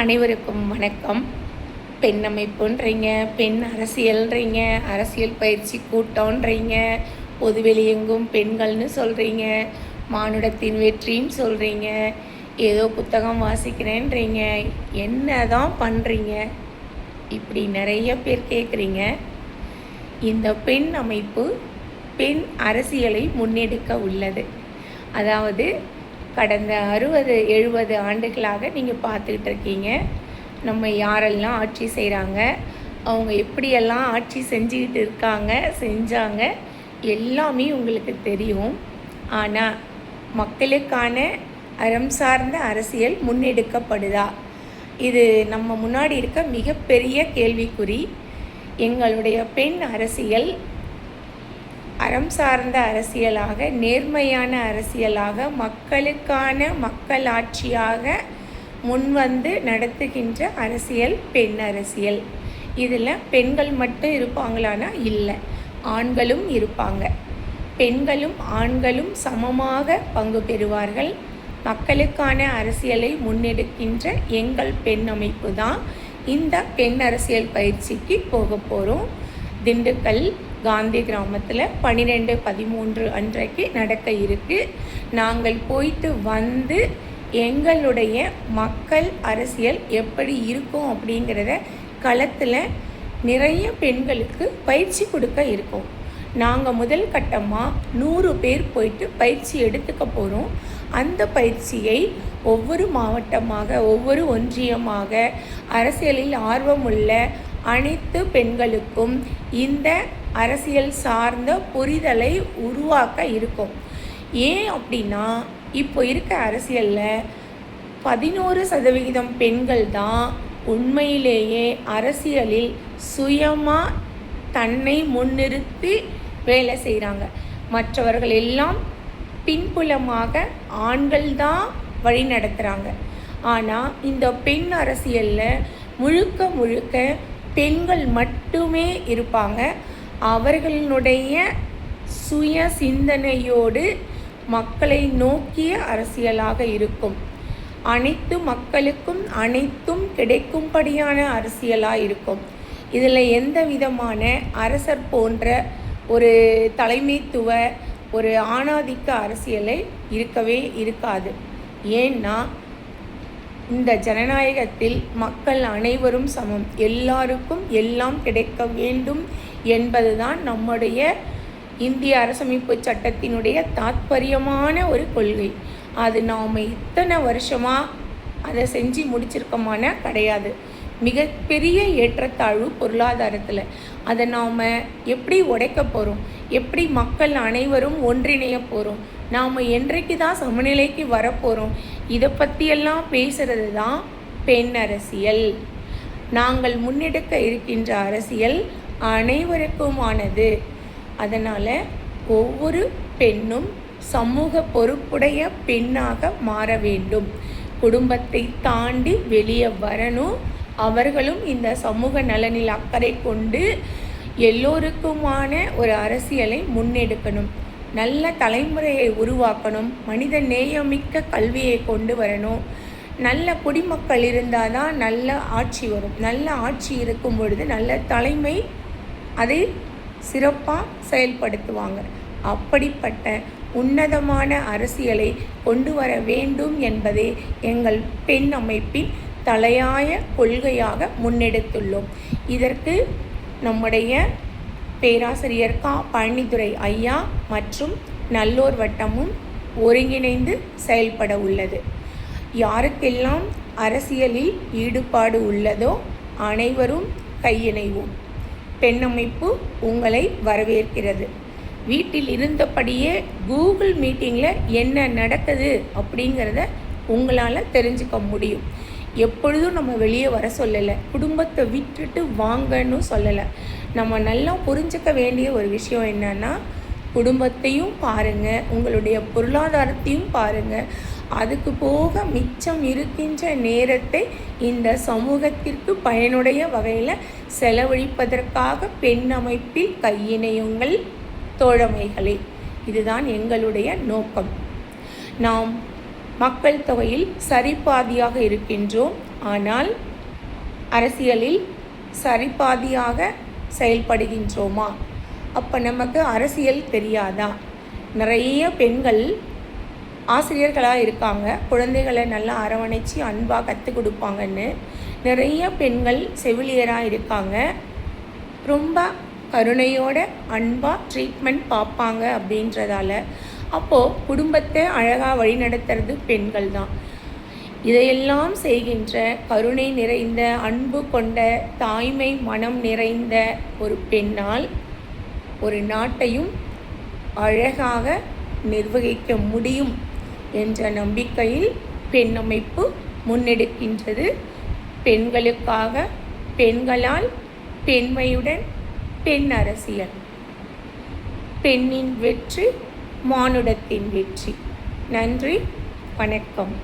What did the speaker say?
அனைவருக்கும் வணக்கம். பெண் அமைப்புன்றீங்க, பெண் அரசியல்ன்றீங்க, அரசியல் பயிற்சி கூட்டம்ன்றீங்க, பொதுவெளியெங்கும் பெண்கள்னு சொல்கிறீங்க, மானுடத்தின் வெற்றின்னு சொல்கிறீங்க, ஏதோ புத்தகம் வாசிக்கிறேன்றீங்க, என்ன தான் பண்ணுறீங்க? இப்படி நிறைய பேர் கேட்குறீங்க. இந்த பெண் அமைப்பு பெண் அரசியலை முன்னெடுக்க உள்ளது. அதாவது கடந்த 60-70 ஆண்டுகளாக நீங்கள் பார்த்துக்கிட்டு இருக்கீங்க. நம்ம யாரெல்லாம் ஆட்சி செய்கிறாங்க, அவங்க எப்படியெல்லாம் ஆட்சி செஞ்சாங்க எல்லாமே உங்களுக்கு தெரியும். ஆனால் மக்களுக்கான அறம் சார்ந்த அரசியல் முன்னெடுக்கப்படுதா? இது நம்ம முன்னாடி இருக்க மிகப்பெரிய கேள்விக்குறி. எங்களுடைய பெண் அரசியல் அறம் சார்ந்த அரசியலாக, நேர்மையான அரசியலாக, மக்களுக்கான மக்களாட்சியாக முன்வந்து நடத்துகின்ற அரசியல் பெண் அரசியல். இதில் பெண்கள் மட்டும் இருப்பாங்களானா இல்லை, ஆண்களும் இருப்பாங்க. பெண்களும் ஆண்களும் சமமாக பங்கு பெறுவார்கள். மக்களுக்கான அரசியலை முன்னெடுக்கின்ற எங்கள் பெண் அமைப்பு தான் இந்த பெண் அரசியல் பயிற்சிக்கு போக போகிறோம். திண்டுக்கல் காந்தி கிராமத்தில் 12-13 அன்றைக்கு நடக்க இருக்குது. நாங்கள் போயிட்டு வந்து எங்களுடைய மக்கள் அரசியல் எப்படி இருக்கும் அப்படிங்கிறத களத்தில் நிறைய பெண்களுக்கு பயிற்சி கொடுக்க இருக்கோம். நாங்கள் முதல் கட்டமாக 100 பேர் போயிட்டு பயிற்சி எடுத்துக்க போகிறோம். அந்த பயிற்சியை ஒவ்வொரு மாவட்டமாக, ஒவ்வொரு ஒன்றியமாக அரசியலில் ஆர்வமுள்ள அனைத்து பெண்களுக்கும் இந்த அரசியல் சார்ந்த புரிதலை உருவாக்க இருக்கும். ஏன் அப்படின்னா, இப்போ இருக்க அரசியலில் 11% பெண்கள் தான் உண்மையிலேயே அரசியலில் சுயமாக தன்னை முன்னிறுத்தி வேலை செய்கிறாங்க. மற்றவர்கள் எல்லாம் பின்புலமாக ஆண்கள் தான் வழி நடத்துகிறாங்க. ஆனால் இந்த பெண் அரசியலில் முழுக்க பெண்கள் மட்டுமே இருப்பாங்க. அவர்களுடைய சுய சிந்தனையோடு மக்களை நோக்கிய அரசியலாக இருக்கும். அனைத்து மக்களுக்கும் அனைத்தும் கிடைக்கும்படியான அரசியலாக இருக்கும். இதில் எந்த விதமான அரசர் போன்ற ஒரு தலைமைத்துவ, ஒரு ஆணாதிக்க அரசியலை இருக்கவே இருக்காது. ஏன்னா இந்த ஜனநாயகத்தில் மக்கள் அனைவரும் சமம், எல்லாருக்கும் எல்லாம் கிடைக்க வேண்டும் என்பதுதான் நம்முடைய இந்திய அரசமைப்பு சட்டத்தினுடைய தாத்பரியமான ஒரு கொள்கை. அது நாம் இத்தனை வருஷமாக அதை செஞ்சு முடிச்சிருக்கோமான கிடையாது. மிகப்பெரிய ஏற்றத்தாழ்வு பொருளாதாரத்தில். அதை நாம் எப்படி உடைக்க போகிறோம்? எப்படி மக்கள் அனைவரும் ஒன்றிணைய போகிறோம்? நாம் என்றைக்கு தான் சமநிலைக்கு வரப்போகிறோம்? இதை பற்றியெல்லாம் பேசுகிறது தான் பெண் அரசியல். நாங்கள் முன்னெடுக்க இருக்கின்ற அரசியல் அனைவருக்குமானது. அதனால் ஒவ்வொரு பெண்ணும் சமூக பொறுப்புடைய பெண்ணாக மாற வேண்டும். குடும்பத்தை தாண்டி வெளியே வரணும். அவர்களும் இந்த சமூக நலனில் அக்கறை கொண்டு எல்லோருக்குமான ஒரு அரசியலை முன்னெடுக்கணும். நல்ல தலைமுறையை உருவாக்கணும். மனித நேயமிக்க கல்வியை கொண்டு வரணும். நல்ல குடிமக்கள் இருந்தால் தான் நல்ல ஆட்சி வரும். நல்ல ஆட்சி இருக்கும் பொழுது நல்ல தலைமை அதை சிறப்பாக செயல்படுத்துவாங்க. அப்படிப்பட்ட உன்னதமான அரசியலை கொண்டு வர வேண்டும் என்பதே எங்கள் பெண் அமைப்பின் தலையாய கொள்கையாக முன்னெடுத்துள்ளோம். இதற்கு நம்முடைய பேராசிரியர் கா. பழனித்துரை ஐயா மற்றும் நல்லோர் வட்டமும் ஒருங்கிணைந்து செயல்பட உள்ளது. யாருக்கெல்லாம் அரசியலில் ஈடுபாடு உள்ளதோ அனைவரும் கையிணைவோம். பெண் அமைப்பு உங்களை வரவேற்கிறது. வீட்டில் இருந்தபடியே கூகுள் மீட்டிங்கில் என்ன நடக்குது அப்படிங்கிறத உங்களால் தெரிஞ்சுக்க முடியும். எப்பொழுதும் நம்ம வெளியே வர சொல்லலை, குடும்பத்தை விட்டுட்டு வாங்கன்னு சொல்லலை. நம்ம நல்லா புரிஞ்சுக்க வேண்டிய ஒரு விஷயம் என்னன்னா, குடும்பத்தையும் பாருங்கள், உங்களுடைய பொருளாதாரத்தையும் பாருங்கள். அதுக்கு போக மிச்சம் இருக்கின்ற நேரத்தை இந்த சமூகத்திற்கு பயனுடைய வகையில் செலவழிப்பதற்காக பெண் அமைப்பில் கையிணையுங்கள் தோழமைகளே. இதுதான் எங்களுடைய நோக்கம். நாம் மக்கள் தொகையில் சரிபாதியாக இருக்கின்றோம். ஆனால் அரசியலில் சரிபாதியாக செயல்படுகின்றோமா? அப்போ நமக்கு அரசியல் தெரியாதா? நிறைய பெண்கள் ஆசிரியர்களாக இருக்காங்க, குழந்தைகளை நல்லா அரவணைச்சி அன்பாக கற்றுக் கொடுப்பாங்கன்னு. நிறைய பெண்கள் செவிலியராக இருக்காங்க, ரொம்ப கருணையோட அன்பாக ட்ரீட்மெண்ட் பார்ப்பாங்க அப்படின்றதால. அப்போது குடும்பத்தை அழகாக வழிநடத்துறது பெண்கள் தான். இதையெல்லாம் செய்கின்ற கருணை நிறைந்த, அன்பு கொண்ட, தாய்மை மனம் நிறைந்த ஒரு பெண்ணால் ஒரு நாட்டையும் அழகாக நிர்வகிக்க முடியும் என்ற நம்பிக்கையில் பெண் அமைப்பு முன்னெடுக்கின்றது. பெண்களுக்காக, பெண்களால், பெண்மையுடன் பெண் அரசியல். பெண்ணின் வெற்றி மானுடத்தின் வெற்றி. நன்றி, வணக்கம்.